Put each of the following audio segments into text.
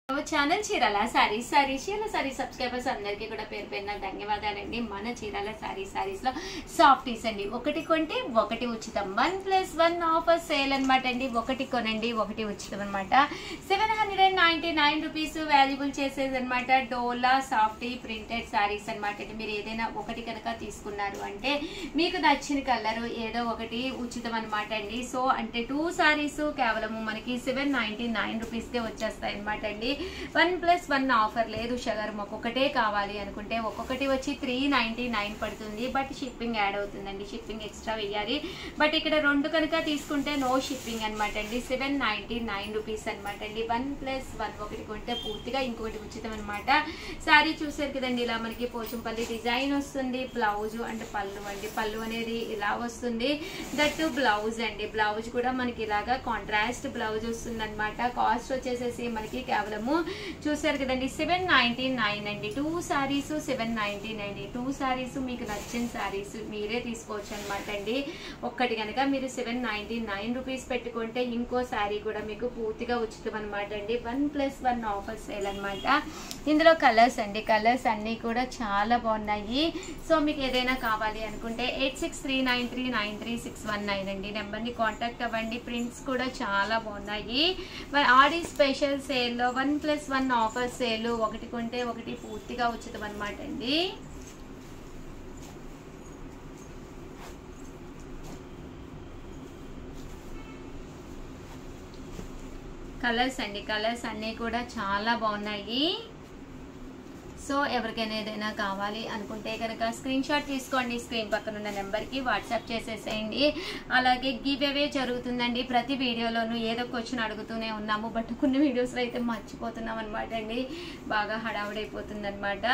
Channel Chirala saris subscribers అందరికీ కూడా పేరు పేరున ధన్యవాదాలండి. మన చీరాల సారీస్ లో సాఫ్టీస్ అండి, ఒకటి కొంటే ఒకటి ఉచితం 1+1 ఆఫర్ సేల్ అనమాట అండి. ఒకటి కొనండి ఒకటి ఉచితం అనమాట. 799 రూపీస్ వాల్యుబుల్ చేసేది అనమాట. డోలా సాఫ్టీ ప్రింటెడ్ సారీస్ అనమాట అండి. మీరు ఏదైనా ఒకటి కనుక తీసుకున్నారు అంటే మీకు నచ్చిన కలర్ ఏదో ఒకటి ఉచితం అనమాట అండి. సో అంటే 2 సారీస్ కేవలం మనకి 799 రూపీస్కే వచ్చేస్తాయి అనమాట అండి. 1+1 ఆఫర్ లేదు. షుగర్ ఒక్కొక్కటే కావాలి అనుకుంటే ఒక్కొక్కటి వచ్చి 399 పడుతుంది. బట్ షిప్పింగ్ యాడ్ అవుతుందండి, షిప్పింగ్ ఎక్స్ట్రా వేయాలి. బట్ ఇక్కడ 2 కనుక తీసుకుంటే నో షిప్పింగ్ అనమాట అండి. 799 రూపీస్ అనమాట అండి. 1+1 ఒకటి కొంటే పూర్తిగా ఇంకొకటి ఉచితం అనమాట. సారీ చూసారు కదండి, ఇలా మనకి పోచంపల్లి డిజైన్ వస్తుంది. బ్లౌజ్ అండ్ పళ్ళు అండి, పళ్ళు అనేది ఇలా వస్తుంది. దట్టు బ్లౌజ్ అండి, బ్లౌజ్ కూడా మనకి ఇలాగా కాంట్రాస్ట్ బ్లౌజ్ వస్తుంది అనమాట. కాస్ట్ వచ్చేసేసి మనకి కేవలము చూసారు కదండి 799 అండి. 2 సారీస్ 799. 2 సారీస్ మీకు నచ్చిన సారీస్ మీరే తీసుకోవచ్చు అనమాట అండి. ఒక్కటి కనుక మీరు 799 రూపీస్ పెట్టుకుంటే ఇంకో సారీ కూడా మీకు పూర్తిగా ఉచితం అనమాట అండి. 1+1 ఆఫర్ సేల్ అనమాట. ఇందులో కలర్స్ అండి, కలర్స్ అన్ని కూడా చాలా బాగున్నాయి. సో మీకు ఏదైనా కావాలి అనుకుంటే 8639393619 అండి నెంబర్ని కాంటాక్ట్ అవ్వండి. ప్రింట్స్ కూడా చాలా బాగున్నాయి. ఆడి స్పెషల్ సేల్లో 1+1 ఆఫర్ సేల్, ఒకటి కొంటే ఒకటి పూర్తిగా ఉచితం అనమాట అండి. కలర్స్ అండి, కలర్స్ అన్నీ కూడా చాలా బాగున్నాయి. సో ఎవరికైనా ఏదైనా కావాలి అనుకుంటే కనుక స్క్రీన్ షాట్ తీసుకోండి, స్క్రీన్ పక్కన ఉన్న నెంబర్కి వాట్సాప్ చేసేసేయండి. అలాగే గివ్ అవే జరుగుతుందండి. ప్రతి వీడియోలోనూ ఏదో క్వశ్చన్ అడుగుతూనే ఉన్నాము, బట్ కొన్ని వీడియోస్లో అయితే మర్చిపోతున్నాం అనమాట అండి. బాగా హడావుడైపోతుంది అనమాట.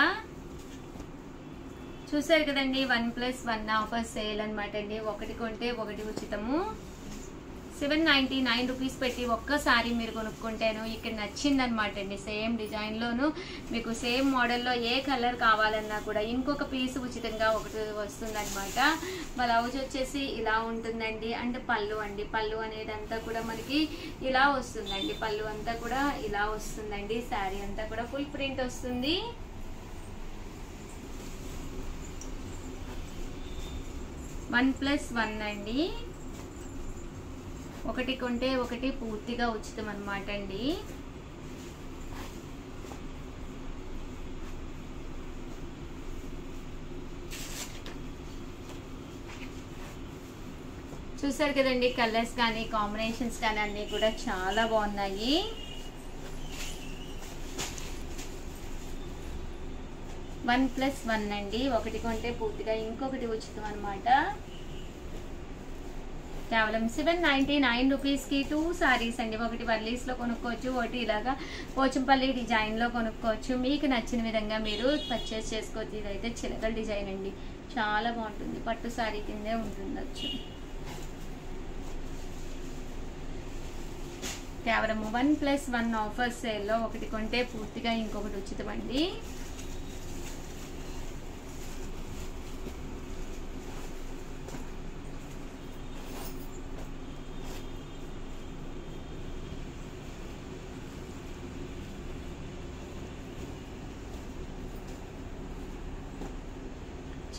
చూసారు కదండి 1+1 ఆఫర్ సేల్ అనమాట అండి. ఒకటి కొంటే ఒకటి ఉచితము. 799 రూపీస్ పెట్టి ఒక్కసారి మీరు కొనుక్కుంటేను ఇక్కడ నచ్చిందనమాట అండి. సేమ్ డిజైన్లోను మీకు సేమ్ మోడల్లో ఏ కలర్ కావాలన్నా కూడా ఇంకొక పీస్ ఉచితంగా ఒకటి వస్తుందన్నమాట. బ్లౌజ్ వచ్చేసి ఇలా ఉంటుందండి. అండ్ పళ్ళు అండి, పళ్ళు అనేది అంతా కూడా మనకి ఇలా వస్తుందండి. పళ్ళు అంతా కూడా ఇలా వస్తుందండి. శారీ అంతా కూడా ఫుల్ ప్రింట్ వస్తుంది. +1 అండి. ఒకటి కొంటే ఒకటి పూర్తిగా ఉచితం అనమాట అండి. చూసారు కదండి, కలర్స్ కానీ కాంబినేషన్స్ కానీ అన్నీ కూడా చాలా బాగున్నాయి. +1 అండి. ఒకటి కొంటే పూర్తిగా ఇంకొకటి ఉచితం అనమాట. కేవలం 799 రూపీస్కి 2 సారీస్ అండి. ఒకటి వర్లీస్లో కొనుక్కోవచ్చు, ఒకటి ఇలాగా పోచంపల్లి డిజైన్లో కొనుక్కోవచ్చు. మీకు నచ్చిన విధంగా మీరు పర్చేస్ చేసుకోవచ్చు. ఇదైతే చిలకల డిజైన్ అండి, చాలా బాగుంటుంది. పట్టు సారీ కిందే ఉంటుండొచ్చు. కేవలం 1+1 ఆఫర్ సేల్లో ఒకటి కొంటే పూర్తిగా ఇంకొకటి ఉచితం అండి.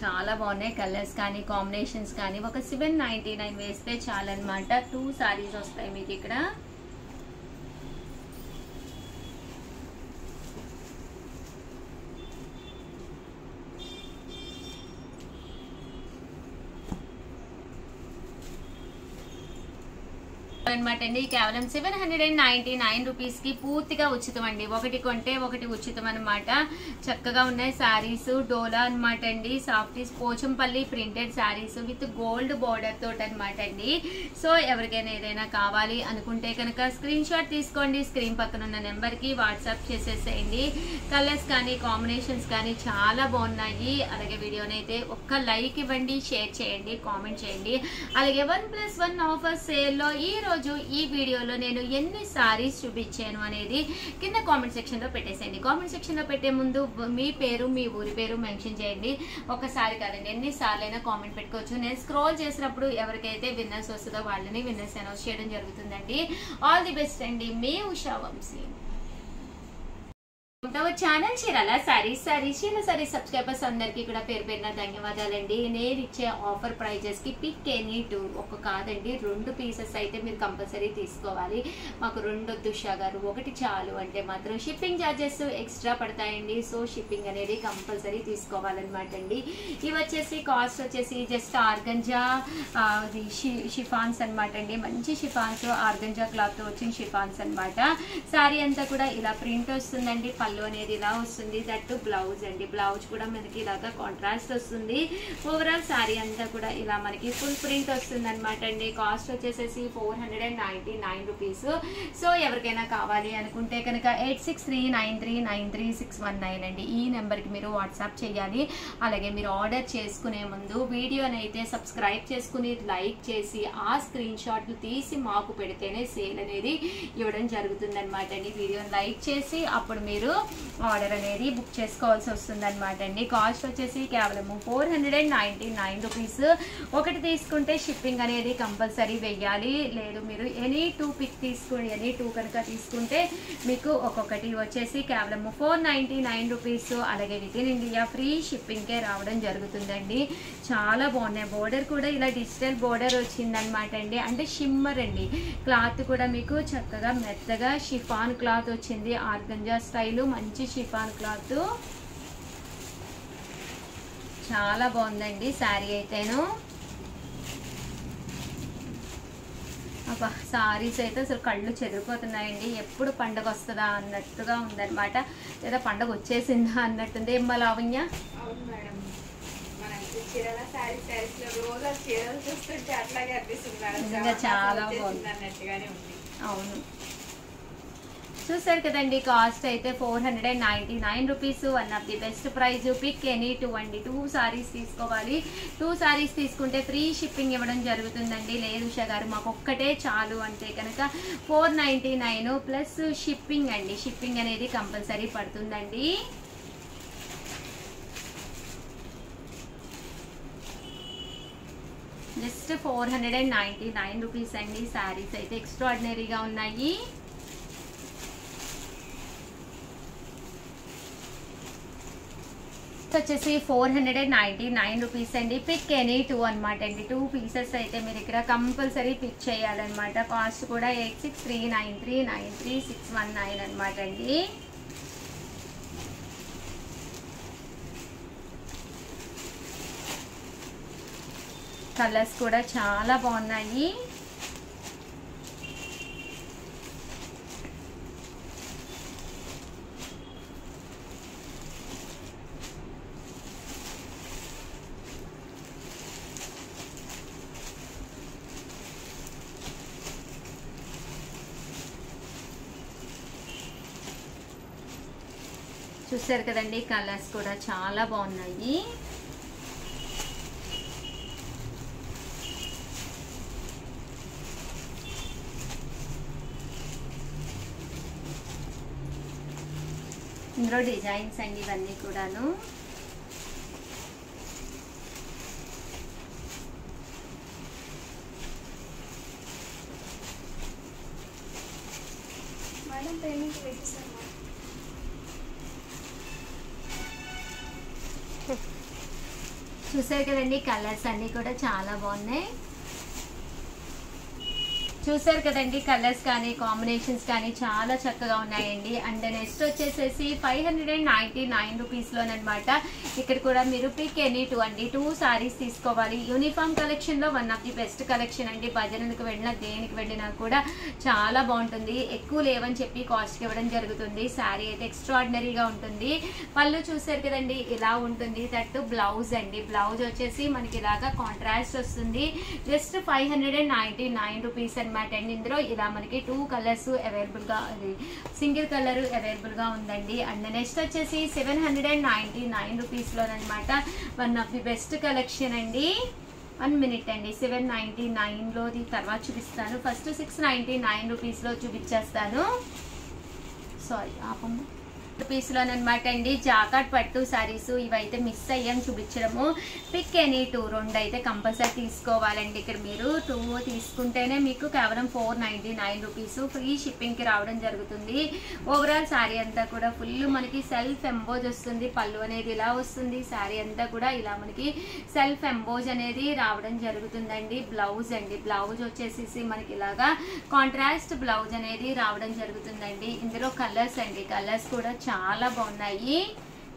చాలా బాగున్నాయి కలర్స్ కానీ కాంబినేషన్స్ కానీ. ఒక 799 వేస్తే చాలన్నమాట. 2 సారీస్ వస్తాయి మీకు ఇక్కడ. అనమాట అండి. కేవలం 799 రూపీస్కి పూర్తిగా ఉచితం అండి. ఒకటి కొంటే ఒకటి ఉచితం అనమాట. చక్కగా ఉన్నాయి శారీస్. డోలా అనమాట అండి. సాఫ్టీస్ Pochampally printed saris with gold border తోటి అనమాట అండి. సో ఎవరికైనా ఏదైనా కావాలి అనుకుంటే కనుక స్క్రీన్ షాట్ తీసుకోండి, స్క్రీన్ పక్కన ఉన్న నెంబర్కి వాట్సాప్ చేసేసేయండి. కలర్స్ కానీ కాంబినేషన్స్ కానీ చాలా బాగున్నాయి. అలాగే వీడియోనైతే ఒక్క లైక్ ఇవ్వండి, షేర్ చేయండి, కామెంట్ చేయండి. అలాగే 1+1 ఆఫర్ సేల్లో ఈ రోజు ఈ వీడియోలో నేను ఎన్ని సారీస్ చూపించాను అనేది కింద కామెంట్ సెక్షన్లో పెట్టేసేయండి. కామెంట్ సెక్షన్లో పెట్టే ముందు మీ పేరు మీ ఊరి పేరు మెన్షన్ చేయండి. ఒకసారి కాదండి, ఎన్నిసార్లు అయినా కామెంట్ పెట్టుకోవచ్చు. నేను స్క్రోల్ చేసినప్పుడు ఎవరికైతే విన్నర్స్ వస్తుందో వాళ్ళని విన్నర్స్ అనౌన్స్ చేయడం జరుగుతుందండి. ఆల్ ది బెస్ట్ అండి. మీ Usha Vamshi. Channel Chirala saris sorry subscribers అందరికీ కూడా పేరు పేరున ధన్యవాదాలండి. నేను ఇచ్చే ఆఫర్ ప్రైజెస్ కి పిక్ ఎనీ టూ, ఒక కాదండి 2 పీసెస్ అయితే మీరు కంపల్సరీ తీసుకోవాలి. మాకు 2 వద్దు ఉషా గారు, 1 చాలు అంటే మాత్రం షిప్పింగ్ ఛార్జెస్ ఎక్స్ట్రా పడతాయండి. సో షిప్పింగ్ అనేది కంపల్సరీ తీసుకోవాలన్నమాట అండి. ఇవి వచ్చేసి కాస్ట్ వచ్చేసి జస్ట్ ఆర్గంజా షిఫాన్స్ అనమాట అండి. మంచి షిఫాన్స్ ఆర్గంజా క్లాత్ తో వచ్చిన షిఫాన్స్ అనమాట. సారీ అంతా కూడా ఇలా ప్రింట్ వస్తుందండి. పళ్ళు అనేది ఇలా వస్తుంది. దట్టు బ్లౌజ్ అండి. బ్లౌజ్ కూడా మనకి ఇలాగా కాంట్రాస్ట్ వస్తుంది. ఓవరాల్ సారీ అంతా కూడా ఇలా మనకి ఫుల్ ప్రింట్ వస్తుంది అనమాట అండి. కాస్ట్ వచ్చేసేసి 499 రూపీస్. సో ఎవరికైనా కావాలి అనుకుంటే కనుక 8639393619 అండి. ఈ నెంబర్కి మీరు వాట్సాప్ చేయాలి. అలాగే మీరు ఆర్డర్ చేసుకునే ముందు వీడియోని అయితే సబ్స్క్రైబ్ చేసుకుని లైక్ చేసి ఆ స్క్రీన్ షాట్లు తీసి మాకు పెడితేనే సేల్ అనేది ఇవ్వడం జరుగుతుంది అనమాట అండి. వీడియోని లైక్ చేసి అప్పుడు మీరు ఆర్డర్ అనేది బుక్ చేసుకోవాల్సి వస్తుంది అనమాట అండి. కాస్ట్ వచ్చేసి కేవలం 499 రూపీస్. ఒకటి తీసుకుంటే షిప్పింగ్ అనేది కంపల్సరీ వెయ్యాలి. లేదు మీరు ఎనీ 2 పిక్ తీసుకుని ఎనీ 2 కనుక తీసుకుంటే మీకు ఒక్కొక్కటి వచ్చేసి కేవలం 499 రూపీస్. అలాగే విత్ ఇన్ ఇండియా ఫ్రీ షిప్పింగ్కే రావడం జరుగుతుందండి. చాలా బాగున్నాయి. బోర్డర్ కూడా ఇలా డిజిటల్ బోర్డర్ వచ్చిందనమాట అండి. అంటే షిమ్మర్ అండి. క్లాత్ కూడా మీకు చక్కగా మెత్తగా షిఫాన్ క్లాత్ వచ్చింది. ఆర్గంజా స్టైల్ మంచి షిఫాన్ క్లాత్ చాలా బాగుందండి. శారీ అయితేను అబ్బా సారీస్ అయితే అసలు కళ్ళు చెదిరిపోతున్నాయండి. ఎప్పుడు పండగ వస్తుందా అన్నట్టుగా ఉందన్నమాట. లేదా పండగ వచ్చేసిందా అన్నట్టుంది. ఏం లావణ్య? అవును మేడం, చీరల సారీస్ లో రోజు చీరలు చూస్తుంటే అట్లాగే అనిపిస్తుంది మేడం. చాలా బాగుంది అన్నట్టుగానే ఉంది. అవును, చూసారు కదండి. కాస్ట్ అయితే 499 rupees. One of the best price. Pick any 2 అండి. 2 సారీస్ తీసుకోవాలి. 2 సారీస్ తీసుకుంటే ఫ్రీ షిప్పింగ్ ఇవ్వడం జరుగుతుందండి. లేదు ఉషా గారు మాకు ఒక్కటే చాలు అంటే కనుక 499 ప్లస్ షిప్పింగ్ అండి. షిప్పింగ్ అనేది కంపల్సరీ పడుతుందండి. జస్ట్ 499 రూపీస్ అండి. సారీస్ అయితే ఎక్స్ట్రాడినరీగా ఉన్నాయి. వచ్చేసి 499 రూపీస్ అండి. పిక్ ఎనీ 2 అనమాట అండి. 2 పీసెస్ అయితే మీరు ఇక్కడ కంపల్సరీ పిక్ చేయాలన్నమాట. కాస్ట్ కూడా 8639393619 అనమాట అండి. కలర్స్ కూడా చాలా బాగున్నాయి. చూసారు కదండి, కలర్స్ కూడా చాలా బాగున్నాయి. ఇందులో డిజైన్స్ అండి ఇవన్నీ కూడాను. మేడం పేమెంట్ పెట్టేసాను. చూసారు కదండి, కలర్స్ అన్ని కూడా చాలా బాగున్నాయి. చూసారు కదండి, కలర్స్ కానీ కాంబినేషన్స్ కానీ చాలా చక్కగా ఉన్నాయండి. అండ్ నెక్స్ట్ వచ్చేసేసి 599 రూపీస్లోనమాట. ఇక్కడ కూడా మీరు పిక్ ఎనీ 2 అండి. 2 సారీస్ తీసుకోవాలి. యూనిఫామ్ కలెక్షన్లో one of the best collection అండి. భజనలకు వెళ్ళినా దేనికి వెళ్ళినా కూడా చాలా బాగుంటుంది. ఎక్కువ లేవని చెప్పి కాస్ట్కి ఇవ్వడం జరుగుతుంది. శారీ అయితే ఎక్స్ట్రాడినరీగా ఉంటుంది. పళ్ళు చూసారు కదండి, ఇలా ఉంటుంది. దట్టు బ్లౌజ్ అండి. బ్లౌజ్ వచ్చేసి మనకి ఇలాగా కాంట్రాస్ట్ వస్తుంది. జస్ట్ 599 రూపీస్ అనమాట అండి. ఇందులో ఇలా మనకి 2 కలర్స్ అవైలబుల్ గా, సింగిల్ కలర్ అవైలబుల్ గా ఉందండి. అండ్ నెక్స్ట్ వచ్చేసి 799 రూపీస్ లోనమాట. One of the best collection అండి. 1 మినిట్ అండి. 799లోది తర్వాత చూపిస్తాను. ఫస్ట్ 699 రూపీస్లో చూపించేస్తాను. సారీ ఆపమ్మ. పీస్లోనమాట అండి జాకాట్ పట్టు సారీస్. ఇవైతే మిస్ అయ్యాం చూపించడము. పిక్ ఎనీ 2 2 అయితే కంపల్సరీ తీసుకోవాలండి. ఇక్కడ మీరు 2 తీసుకుంటేనే మీకు కేవలం 499 రూపీస్ ఫ్రీ షిప్పింగ్కి రావడం జరుగుతుంది. ఓవరాల్ శారీ అంతా కూడా ఫుల్ మనకి సెల్ఫ్ ఎంబోజ్ వస్తుంది. పళ్ళు అనేది ఇలా వస్తుంది. శారీ అంతా కూడా ఇలా మనకి సెల్ఫ్ ఎంబోజ్ అనేది రావడం జరుగుతుందండి. బ్లౌజ్ అండి, బ్లౌజ్ వచ్చేసి మనకి ఇలాగా కాంట్రాస్ట్ బ్లౌజ్ అనేది రావడం జరుగుతుందండి. ఇందులో కలర్స్ అండి, కలర్స్ కూడా చాలా బాగున్నాయి.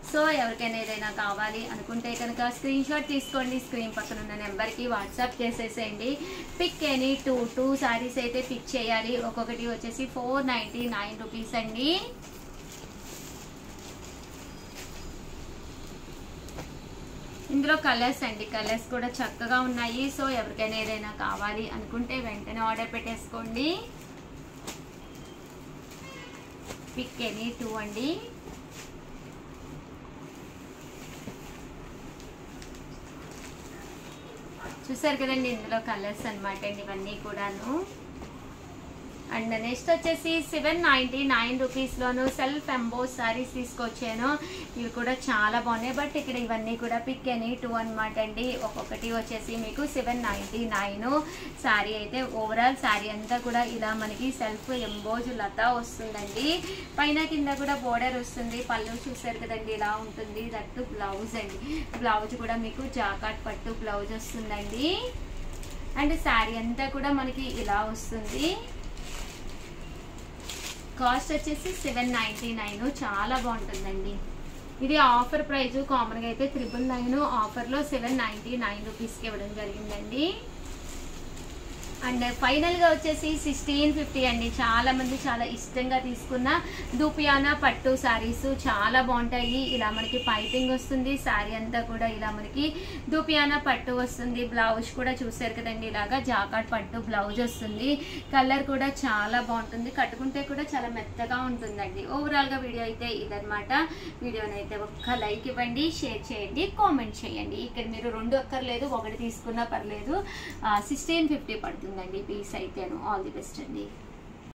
సో ఎవరికైనా ఏదైనా కావాలి అనుకుంటే కనుక స్క్రీన్ షాట్ తీసుకోండి. స్క్రీన్ పక్కన ఉన్న నెంబర్కి వాట్సాప్ చేసేసేయండి. పిక్ ఎనీ 2 శారీస్ అయితే పిక్ చేయాలి. ఒక్కొక్కటి వచ్చేసి 499 రూపీస్ అండి. ఇందులో కలర్స్ అండి, కలర్స్ కూడా చక్కగా ఉన్నాయి. సో ఎవరికైనా ఏదైనా కావాలి అనుకుంటే వెంటనే ఆర్డర్ పెట్టేసుకోండి. పిక్ ఎనీ 2 అండి. చూసారు కదండి, ఇందులో కలర్స్ అనమాట అండి ఇవన్నీ కూడాను. అండ్ నెక్స్ట్ వచ్చేసి 799 రూపీస్లోను సెల్ఫ్ ఎంబోస్ శారీస్ తీసుకొచ్చాను. ఇవి కూడా చాలా బాగున్నాయి. బట్ ఇక్కడ ఇవన్నీ కూడా పిక్ ఎనీ 2 అనమాట అండి. ఒక్కొక్కటి వచ్చేసి మీకు 799 శారీ అయితే. ఓవరాల్ శారీ అంతా కూడా ఇలా మనకి సెల్ఫ్ ఎంబోజ్ లతా వస్తుందండి. పైన కింద కూడా బోర్డర్ వస్తుంది. పళ్ళు చూసారు కదండి ఇలా ఉంటుంది. దట్టు బ్లౌజ్ అండి, బ్లౌజ్ కూడా మీకు జాకాట్ పట్టు బ్లౌజ్ వస్తుందండి. అండ్ శారీ అంతా కూడా మనకి ఇలా వస్తుంది. కాస్ట్ వచ్చేసి 799. చాలా బాగుంటుందండి. ఇది ఆఫర్ ప్రైస్. కామన్గా అయితే 999, ఆఫర్లో 799 రూపీస్కి ఇవ్వడం జరిగిందండి. అండ్ ఫైనల్గా వచ్చేసి 1650 అండి. చాలా మంది చాలా ఇష్టంగా తీసుకున్న దూపియానా పట్టు శారీస్ చాలా బాగుంటాయి. ఇలా మనకి పైపింగ్ వస్తుంది. శారీ అంతా కూడా ఇలా మనకి దూపియానా పట్టు వస్తుంది. బ్లౌజ్ కూడా చూసారు కదండి, ఇలాగా జాకాట్ పట్టు బ్లౌజ్ వస్తుంది. కలర్ కూడా చాలా బాగుంటుంది. కట్టుకుంటే కూడా చాలా మెత్తగా ఉంటుందండి. ఓవరాల్గా వీడియో అయితే ఇదనమాట. వీడియోని అయితే ఒక్క లైక్ ఇవ్వండి, షేర్ చేయండి, కామెంట్ చేయండి. ఇక్కడ మీరు 2 అక్కర్లేదు, 1 తీసుకున్నా పర్లేదు. 1650 పడుతుంది పీస్ అయితే. ఆల్ ది బెస్ట్ అండి.